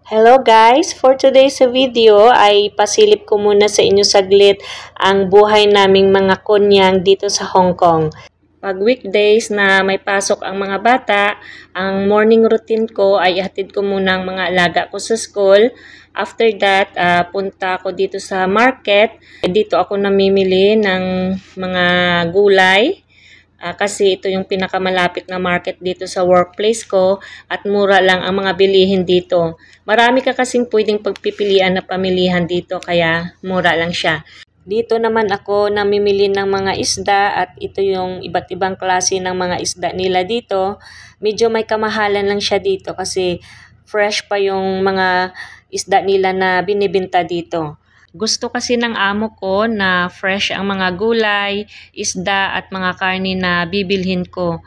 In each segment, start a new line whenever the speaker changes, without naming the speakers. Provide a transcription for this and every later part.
Hello guys! For today's video ay pasilip ko muna sa inyo saglit ang buhay naming mga kunyang dito sa Hong Kong. Pag weekdays na may pasok ang mga bata, ang morning routine ko ay ihatid ko muna ang mga alaga ko sa school. After that, punta ako dito sa market. Dito ako namimili ng mga gulay. Kasi ito yung pinakamalapit na market dito sa workplace ko at mura lang ang mga bilihin dito. Marami ka kasing pwedeng pagpipilian na pamilihan dito kaya mura lang siya. Dito naman ako namimili ng mga isda at ito yung iba't ibang klase ng mga isda nila dito. Medyo may kamahalan lang siya dito kasi fresh pa yung mga isda nila na binibenta dito. Gusto kasi ng amo ko na fresh ang mga gulay, isda at mga karne na bibilhin ko.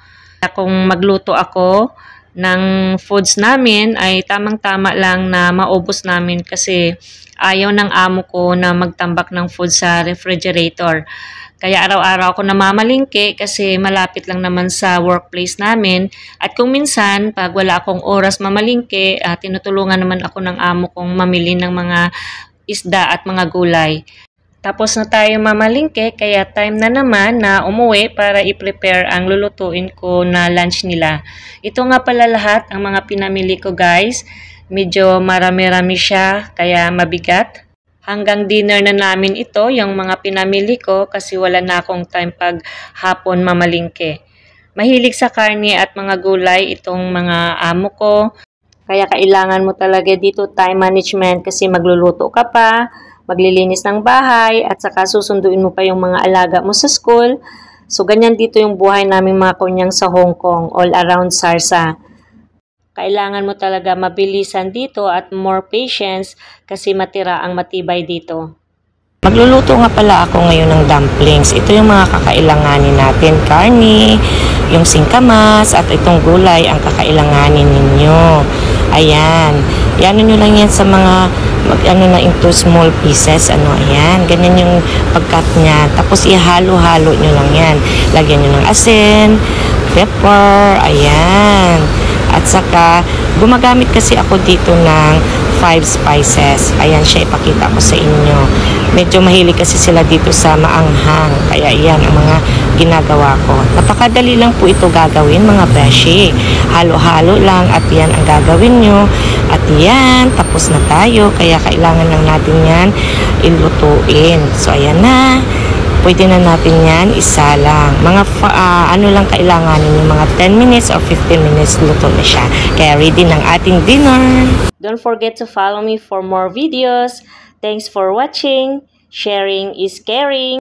Kung magluto ako ng foods namin ay tamang-tama lang na maubos namin kasi ayaw ng amo ko na magtambak ng food sa refrigerator. Kaya araw-araw ako namamalingke kasi malapit lang naman sa workplace namin. At kung minsan, pag wala akong oras mamalingke, tinutulungan naman ako ng amo kong mamili ng mga isda at mga gulay. Tapos na tayo mamalingke, kaya time na naman na umuwi para i-prepare ang lulutuin ko na lunch nila. Ito nga pala lahat ang mga pinamili ko guys. Medyo marami-rami siya, kaya mabigat. Hanggang dinner na namin ito, yung mga pinamili ko kasi wala na akong time pag hapon mamalingke. Mahilig sa karne at mga gulay itong mga amo ko. Kaya kailangan mo talaga dito time management kasi magluluto ka pa, maglilinis ng bahay, at saka susunduin mo pa yung mga alaga mo sa school. So, ganyan dito yung buhay namin mga kunyang sa Hong Kong, all around Sarsa. Kailangan mo talaga mabilisan dito at more patience kasi matira ang matibay dito.
Magluluto nga pala ako ngayon ng dumplings. Ito yung mga kakailanganin natin. Karne, yung singkamas, at itong gulay ang kakailanganin ninyo. Ayan. Yan nyo lang yan sa mga into small pieces. Ayan. Ganyan yung pagkat niya. Tapos ihalo-halo nyo lang yan. Lagyan nyo ng asin, pepper, ayan. At saka, gumagamit kasi ako dito ng 5 spices. Ayan siya, ipakita ko sa inyo. Medyo mahilig kasi sila dito sa maanghang. Kaya iyan ang mga ginagawa ko. Napakadali lang po ito gagawin mga beshi. Halo-halo lang at yan ang gagawin nyo. At yan, tapos na tayo. Kaya kailangan lang natin yan ilutuin. So ayan na. Pwede na natin yan isa lang. Mga ano lang kailangan yung mga 10 minutes or 15 minutes luto na siya. Kaya ready ng ating dinner.
Don't forget to follow me for more videos. Thanks for watching. Sharing is caring.